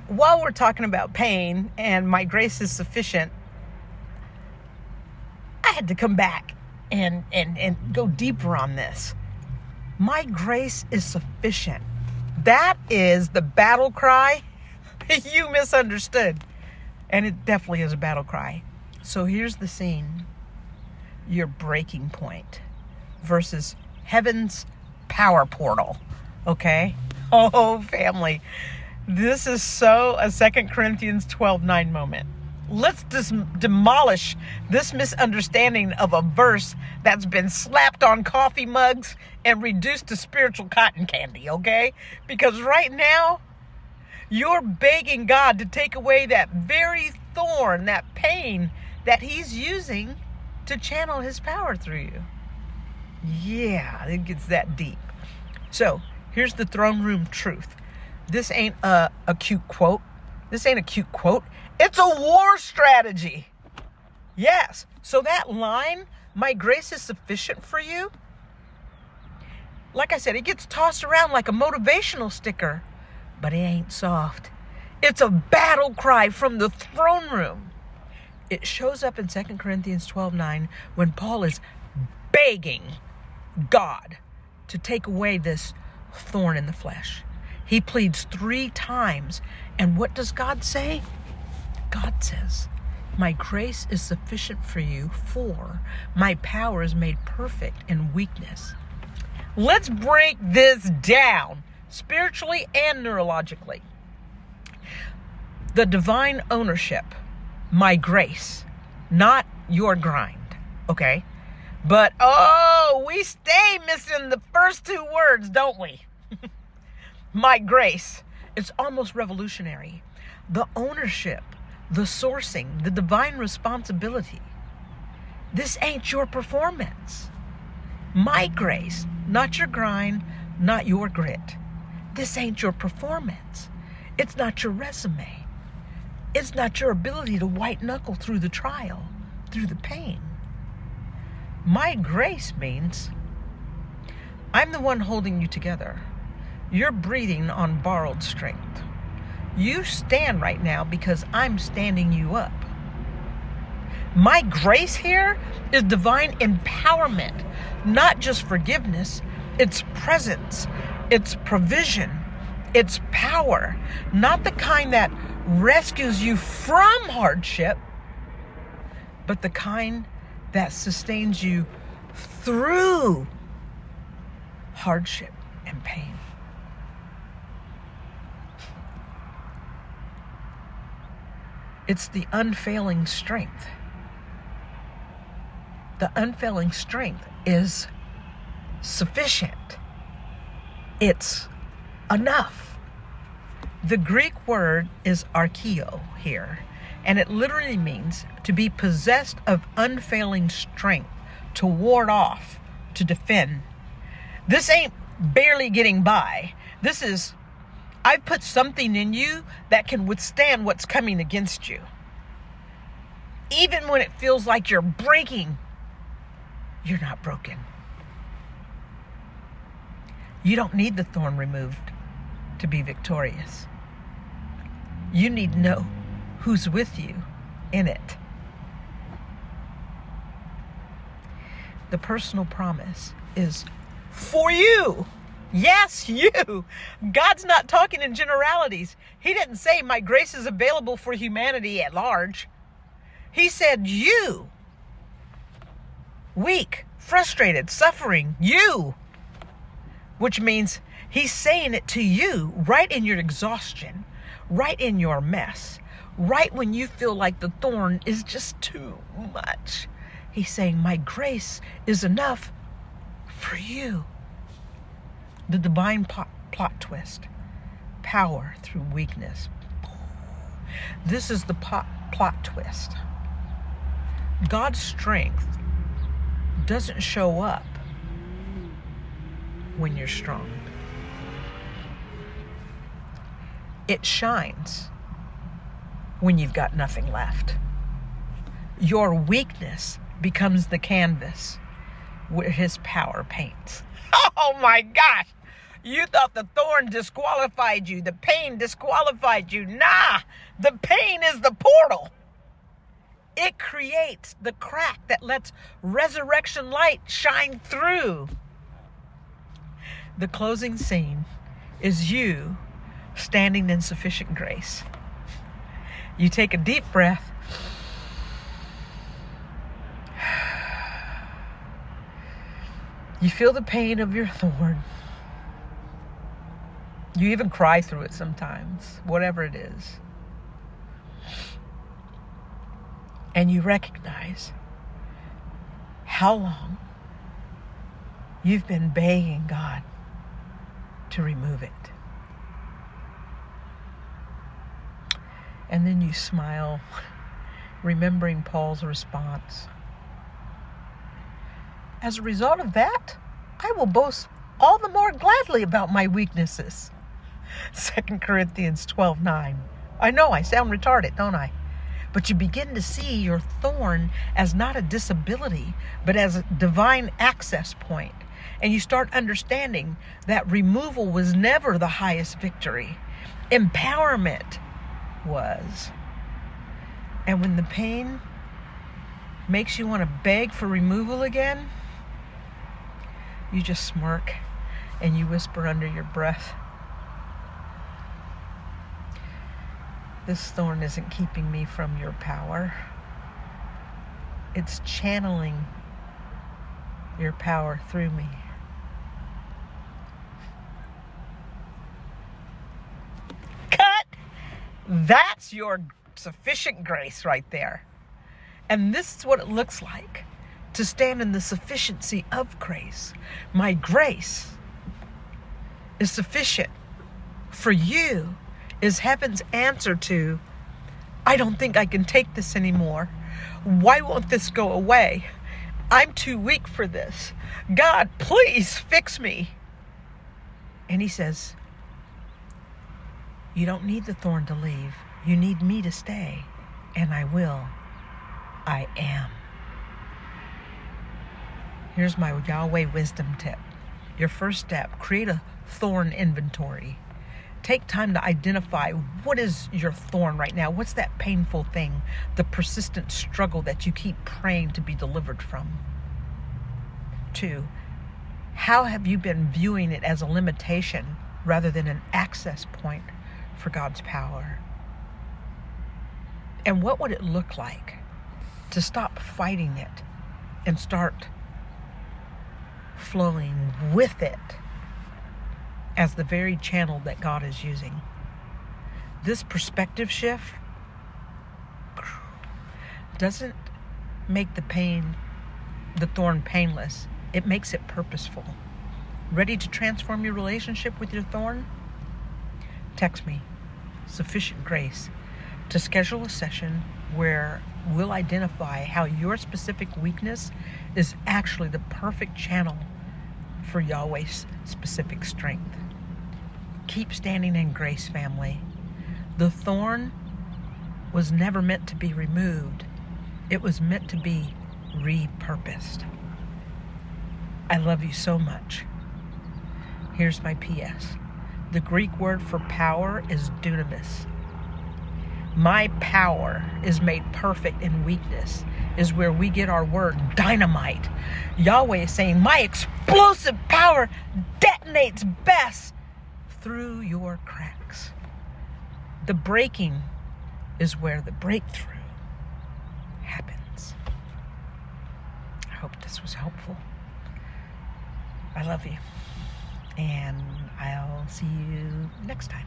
while we're talking about pain and my grace is sufficient, I had to come back and go deeper on this. My grace is sufficient. That is the battle cry you misunderstood. And it definitely is a battle cry. So here's the scene. Your breaking point versus heaven's power portal. Okay? Oh, family. This is so a 2 Corinthians 12:9 moment. Let's demolish this misunderstanding of a verse that's been slapped on coffee mugs and reduced to spiritual cotton candy, okay? Because right now, you're begging God to take away that very thorn, that pain that he's using to channel his power through you. Yeah, it gets that deep. So, here's the throne room truth. This ain't a cute quote. This ain't a cute quote. It's a war strategy. Yes. So that line, my grace is sufficient for you. Like I said, it gets tossed around like a motivational sticker, but it ain't soft. It's a battle cry from the throne room. It shows up in 2 Corinthians 12:9 when Paul is begging God to take away this thorn in the flesh. He pleads 3 times. And what does God say? God says, my grace is sufficient for you, for my power is made perfect in weakness. Let's break this down spiritually and neurologically. The divine ownership, my grace, not your grind, okay? But, we stay missing the first 2 words, don't we? My grace. It's almost revolutionary. The ownership, the sourcing, the divine responsibility. This ain't your performance. My grace, not your grind, not your grit. This ain't your performance. It's not your resume. It's not your ability to white knuckle through the trial, through the pain. My grace means I'm the one holding you together. You're breathing on borrowed strength. You stand right now because I'm standing you up. My grace here is divine empowerment, not just forgiveness. It's presence, it's provision, it's power, not the kind that rescues you from hardship, but the kind that sustains you through hardship and pain. It's the unfailing strength. The unfailing strength is sufficient. It's enough. The Greek word is archeo here, and it literally means to be possessed of unfailing strength, to ward off, to defend. This ain't barely getting by. This is, I've put something in you that can withstand what's coming against you. Even when it feels like you're breaking, you're not broken. You don't need the thorn removed to be victorious. You need to know who's with you in it. The personal promise is for you. Yes, you. God's not talking in generalities. He didn't say my grace is available for humanity at large. He said you. Weak, frustrated, suffering, you. Which means he's saying it to you right in your exhaustion, right in your mess, right when you feel like the thorn is just too much. He's saying my grace is enough for you. The divine plot twist. Power through weakness. This is the plot twist. God's strength doesn't show up when you're strong. It shines when you've got nothing left. Your weakness becomes the canvas where his power paints. Oh my gosh! You thought the thorn disqualified you. The pain disqualified you. Nah, the pain is the portal. It creates the crack that lets resurrection light shine through. The closing scene is you standing in sufficient grace. You take a deep breath. You feel the pain of your thorn. You even cry through it sometimes, whatever it is. And you recognize how long you've been begging God to remove it. And then you smile, remembering Paul's response. As a result of that, I will boast all the more gladly about my weaknesses. 2 Corinthians 12:9. I know I sound retarded, don't I? But you begin to see your thorn as not a disability, but as a divine access point. And you start understanding that removal was never the highest victory. Empowerment was. And when the pain makes you want to beg for removal again, you just smirk and you whisper under your breath, this thorn isn't keeping me from your power. It's channeling your power through me. Cut! That's your sufficient grace right there. And this is what it looks like to stand in the sufficiency of grace. My grace is sufficient for you is heaven's answer to, I don't think I can take this anymore. Why won't this go away? I'm too weak for this. God, please fix me. And he says, you don't need the thorn to leave. You need me to stay. And I will. I am. Here's my Yahweh wisdom tip. Your first step, create a thorn inventory. Take time to identify what is your thorn right now. What's that painful thing, the persistent struggle that you keep praying to be delivered from? 2, how have you been viewing it as a limitation rather than an access point for God's power? And what would it look like to stop fighting it and start flowing with it as the very channel that God is using? This perspective shift doesn't make the thorn painless. It makes it purposeful. Ready to transform your relationship with your thorn? Text me, Sufficient Grace, to schedule a session where we'll identify how your specific weakness is actually the perfect channel for Yahweh's specific strength. Keep standing in grace, family. The thorn was never meant to be removed. It was meant to be repurposed. I love you so much. Here's my PS. The Greek word for power is dunamis. My power is made perfect in weakness, is where we get our word dynamite. Yahweh is saying, my explosive power detonates best through your cracks. The breaking is where the breakthrough happens. I hope this was helpful. I love you, and I'll see you next time.